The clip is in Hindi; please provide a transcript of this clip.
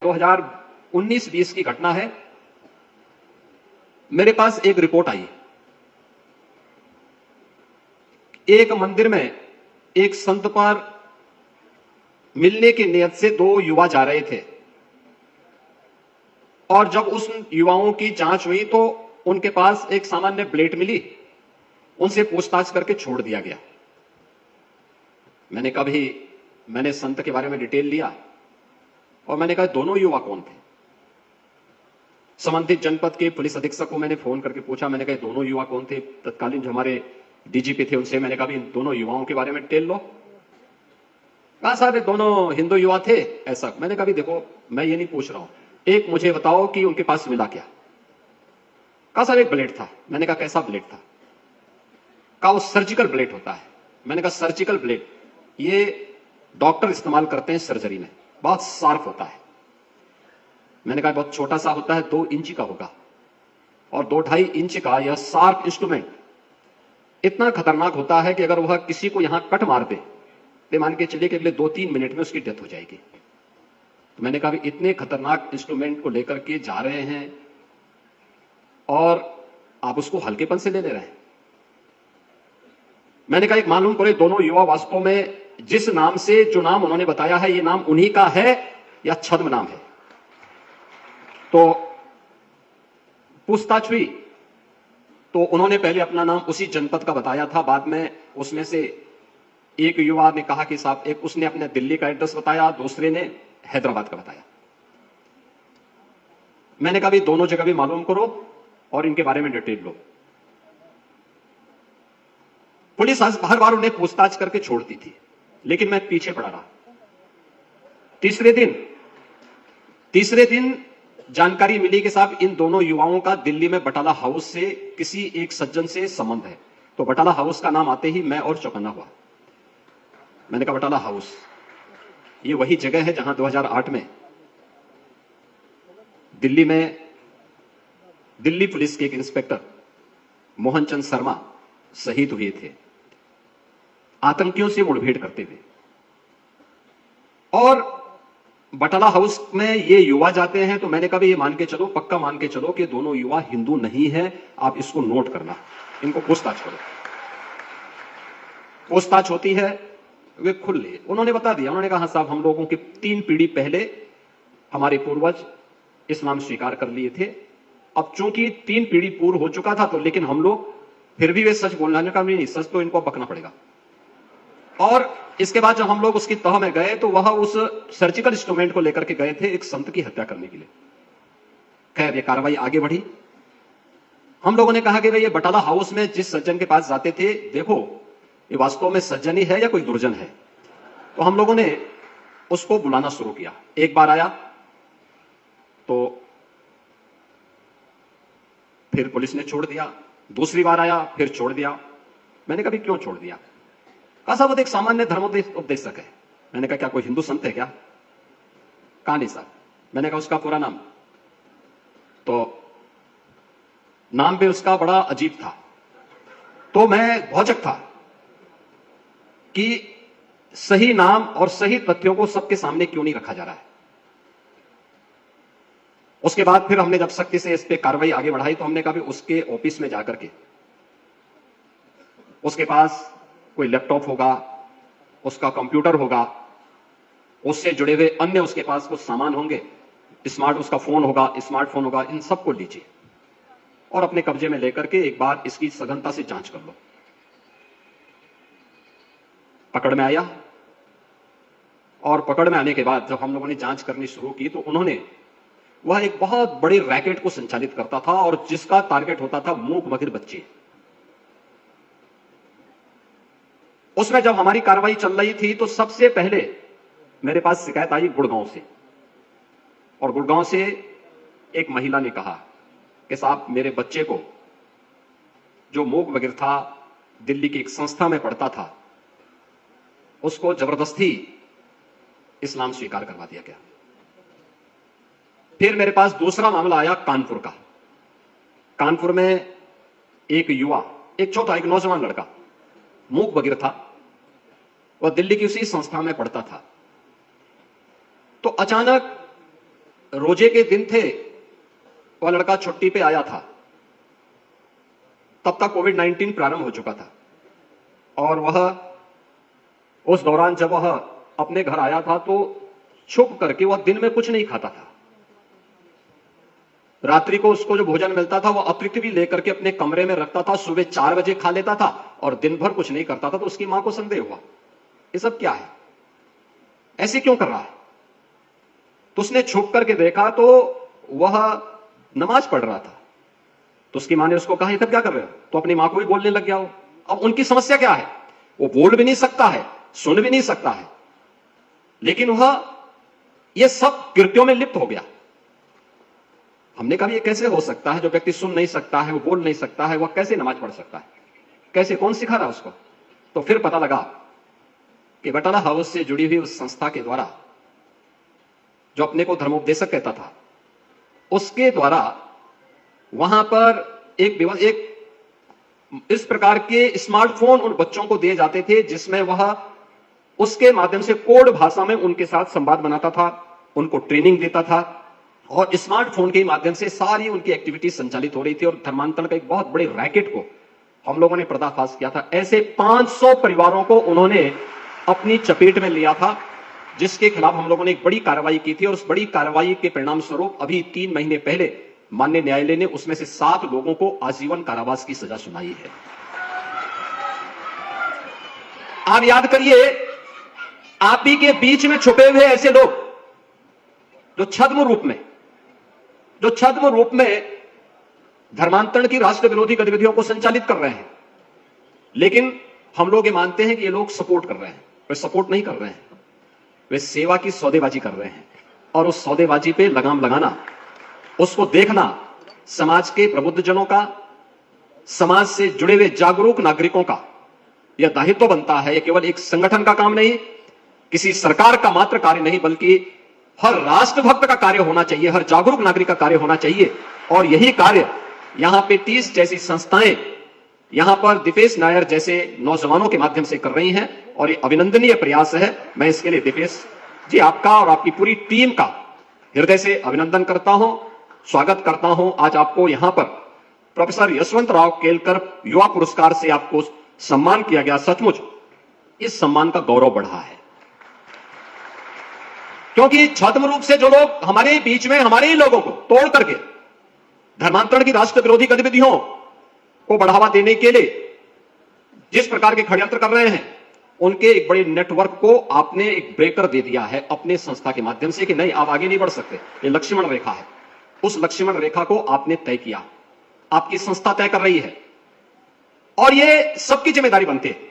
2019-20 की घटना है। मेरे पास एक रिपोर्ट आई, एक मंदिर में एक संत पर मिलने की नियत से दो युवा जा रहे थे और जब उस युवाओं की जांच हुई तो उनके पास एक सामान्य ब्लेड मिली। उनसे पूछताछ करके छोड़ दिया गया। मैंने संत के बारे में डिटेल लिया और मैंने कहा दोनों युवा कौन थे। संबंधित जनपद के पुलिस अधीक्षक को मैंने फोन करके पूछा, मैंने कहा दोनों युवा कौन थे। तत्कालीन जो हमारे डीजीपी थे उनसे मैंने कहा इन दोनों युवाओं के बारे में डिटेल लो। कहा साहब दोनों हिंदू युवा थे ऐसा। मैंने कहा देखो मैं ये नहीं पूछ रहा हूं, एक मुझे बताओ कि उनके पास मिला क्या। कहा साहब एक ब्लेड था। मैंने कहा कैसा ब्लेड था। कहा वो सर्जिकल ब्लेड होता है। मैंने कहा सर्जिकल ब्लेड ये डॉक्टर इस्तेमाल करते हैं सर्जरी में, बहुत शार्प होता है। मैंने कहा बहुत छोटा सा होता है, 2 इंच का होगा और 2-2.5 इंच का यह शार्प इंस्ट्रूमेंट इतना खतरनाक होता है कि अगर वह किसी को यहां कट मार दे तो मान के चलिए कि अगले 2-3 मिनट में उसकी डेथ हो जाएगी। तो मैंने कहा इतने खतरनाक इंस्ट्रूमेंट को लेकर के जा रहे हैं और आप उसको हल्केपन से ले रहे हैं। मैंने कहा एक मालूम करे दोनों युवा वास्तव में जिस नाम से जो नाम उन्होंने बताया है ये नाम उन्हीं का है या छद्म नाम है। तो पूछताछ हुई तो उन्होंने पहले अपना नाम उसी जनपद का बताया था, बाद में उसमें से एक युवा ने कहा कि साहब एक उसने अपने दिल्ली का एड्रेस बताया, दूसरे ने हैदराबाद का बताया। मैंने कहा दोनों जगह भी मालूम करो और इनके बारे में डिटेल लो। पुलिस हर बार उन्हें पूछताछ करके छोड़ती थी लेकिन मैं पीछे पड़ा रहा। तीसरे दिन जानकारी मिली कि साहब इन दोनों युवाओं का दिल्ली में बटाला हाउस से किसी एक सज्जन से संबंध है। तो बटाला हाउस का नाम आते ही मैं और चौकन्ना हुआ। मैंने कहा बटाला हाउस ये वही जगह है जहां 2008 में दिल्ली पुलिस के एक इंस्पेक्टर मोहन चंद शर्मा शहीद हुए थे आतंकियों से मुठभेड़ करते हुए। और बटाला हाउस में ये युवा जाते हैं तो मैंने कहा ये मान के चलो, पक्का मान के चलो कि दोनों युवा हिंदू नहीं है, आप इसको नोट करना, इनको पूछताछ करो। पूछताछ होती है, वे खुले उन्होंने बता दिया। उन्होंने कहा साहब हम लोगों के 3 पीढ़ी पहले हमारे पूर्वज इस्लाम स्वीकार कर लिए थे। अब चूंकि 3 पीढ़ी पूर्व हो चुका था तो लेकिन हम लोग फिर भी वे सच बोलने का नहीं, सच तो इनको बकना पड़ेगा। और इसके बाद जब हम लोग उसकी तह में गए तो वह उस सर्जिकल इंस्ट्रूमेंट को लेकर के गए थे एक संत की हत्या करने के लिए। खैर ये कार्रवाई आगे बढ़ी। हम लोगों ने कहा कि भाई ये बटाला हाउस में जिस सज्जन के पास जाते थे, देखो ये वास्तव में सज्जन ही है या कोई दुर्जन है। तो हम लोगों ने उसको बुलाना शुरू किया। एक बार आया तो फिर पुलिस ने छोड़ दिया, दूसरी बार आया फिर छोड़ दिया। मैंने कहा क्यों छोड़ दिया। कहा साहब वो एक सामान्य धर्मोपदेशक है। मैंने कहा क्या कोई हिंदू संत है क्या। कहा नहीं साहब। मैंने कहा उसका पूरा नाम, तो नाम भी उसका बड़ा अजीब था। तो मैं भौचक था कि सही नाम और सही तथ्यों को सबके सामने क्यों नहीं रखा जा रहा है। उसके बाद फिर हमने जब सख्ती से इस पे कार्रवाई आगे बढ़ाई तो हमने कहा भी उसके ऑफिस में जाकर के उसके पास कोई लैपटॉप होगा, उसका कंप्यूटर होगा, उससे जुड़े हुए अन्य उसके पास कुछ सामान होंगे, उसका फोन होगा, स्मार्टफोन होगा, इन सबको लीजिए और अपने कब्जे में लेकर के एक बार इसकी सघनता से जांच कर लो। पकड़ में आया और पकड़ में आने के बाद जब हम लोगों ने जांच करनी शुरू की तो उन्होंने वह एक बहुत बड़े रैकेट को संचालित करता था और जिसका टारगेट होता था मूक बधिर बच्चे। उसमें जब हमारी कार्रवाई चल रही थी तो सबसे पहले मेरे पास शिकायत आई गुड़गांव से। और गुड़गांव से एक महिला ने कहा कि साहब मेरे बच्चे को जो मूक बधिर था, दिल्ली की एक संस्था में पढ़ता था, उसको जबरदस्ती इस्लाम स्वीकार करवा दिया गया। फिर मेरे पास दूसरा मामला आया कानपुर का। कानपुर में एक युवा, एक छोटा एक नौजवान लड़का मूक बधिर था, वह दिल्ली की उसी संस्था में पढ़ता था। तो अचानक रोजे के दिन थे, वह लड़का छुट्टी पे आया था, तब तक कोविड-19 प्रारंभ हो चुका था और वह उस दौरान जब वह अपने घर आया था तो छुप करके वह दिन में कुछ नहीं खाता था। रात्रि को उसको जो भोजन मिलता था वह अतिरिक्त भी लेकर के अपने कमरे में रखता था, सुबह 4 बजे खा लेता था और दिन भर कुछ नहीं करता था। तो उसकी मां को संदेह हुआ, ये सब क्या है, ऐसे क्यों कर रहा है? तो उसने छुप करके देखा तो वह नमाज पढ़ रहा था। तो उसकी मां ने उसको कहा, ये सब क्या कर रहे हो? तो अपनी मां को भी बोलने लग गया वो। अब उनकी समस्या क्या है, वो बोल भी नहीं सकता है, सुन भी नहीं सकता है, लेकिन वह ये सब कृत्यों में लिप्त हो गया। हमने कहा ये कैसे हो सकता है, जो व्यक्ति सुन नहीं सकता है, वो बोल नहीं सकता है, वह कैसे नमाज पढ़ सकता है, कैसे, कौन सिखा रहा उसको? तो फिर पता लगा कि बटाला हाउस से जुड़ी हुई उस संस्था के द्वारा, जो अपने को धर्मोपदेशक कहता था, उसके द्वारा वहां पर एक इस प्रकार के स्मार्टफोन उन बच्चों को दिए जाते थे जिसमें वह उसके माध्यम से कोड भाषा में उनके साथ संवाद बनाता था, उनको ट्रेनिंग देता था और स्मार्टफोन के माध्यम से सारी उनकी एक्टिविटी संचालित हो रही थी। और धर्मांतरण का एक बहुत बड़े रैकेट को हम लोगों ने पर्दाफाश किया था। ऐसे 500 परिवारों को उन्होंने अपनी चपेट में लिया था, जिसके खिलाफ हम लोगों ने एक बड़ी कार्रवाई की थी और उस बड़ी कार्रवाई के परिणाम स्वरूप अभी 3 महीने पहले माननीय न्यायालय ने उसमें से 7 लोगों को आजीवन कारावास की सजा सुनाई है। आप याद करिए, आप ही के बीच में छुपे हुए ऐसे लोग जो छद्म रूप में धर्मांतरण की राष्ट्र विरोधी गतिविधियों को संचालित कर रहे हैं, लेकिन हम लोग ये मानते हैं कि ये लोग सपोर्ट कर रहे हैं। वे सपोर्ट नहीं कर रहे हैं, वे सेवा की सौदेबाजी कर रहे हैं और उस सौदेबाजी पे लगाम लगाना, उसको देखना समाज के प्रबुद्ध जनों का, समाज से जुड़े हुए जागरूक नागरिकों का यह दायित्व बनता है। यह केवल एक संगठन का काम नहीं, किसी सरकार का मात्र कार्य नहीं, बल्कि हर राष्ट्रभक्त का कार्य होना चाहिए, हर जागरूक नागरिक का कार्य होना चाहिए। और यही कार्य यहां पे टीस जैसी संस्थाएं यहां पर दिपेश नायर जैसे नौजवानों के माध्यम से कर रही हैं और ये अभिनंदनीय प्रयास है। मैं इसके लिए दिपेश जी आपका और आपकी पूरी टीम का हृदय से अभिनंदन करता हूं, स्वागत करता हूं। आज आपको यहां पर प्रोफेसर यशवंतराव केलकर युवा पुरस्कार से आपको सम्मान किया गया। सचमुच इस सम्मान का गौरव बढ़ा है, क्योंकि छद्म रूप से जो लोग हमारे बीच में हमारे ही लोगों को तोड़ करके धर्मांतरण की राष्ट्र विरोधी गतिविधियों को बढ़ावा देने के लिए जिस प्रकार के षड्यंत्र कर रहे हैं, उनके एक बड़े नेटवर्क को आपने एक ब्रेकर दे दिया है अपने संस्था के माध्यम से कि नहीं, आप आगे नहीं बढ़ सकते, ये लक्ष्मण रेखा है। उस लक्ष्मण रेखा को आपने तय किया, आपकी संस्था तय कर रही है और ये सबकी जिम्मेदारी बनती है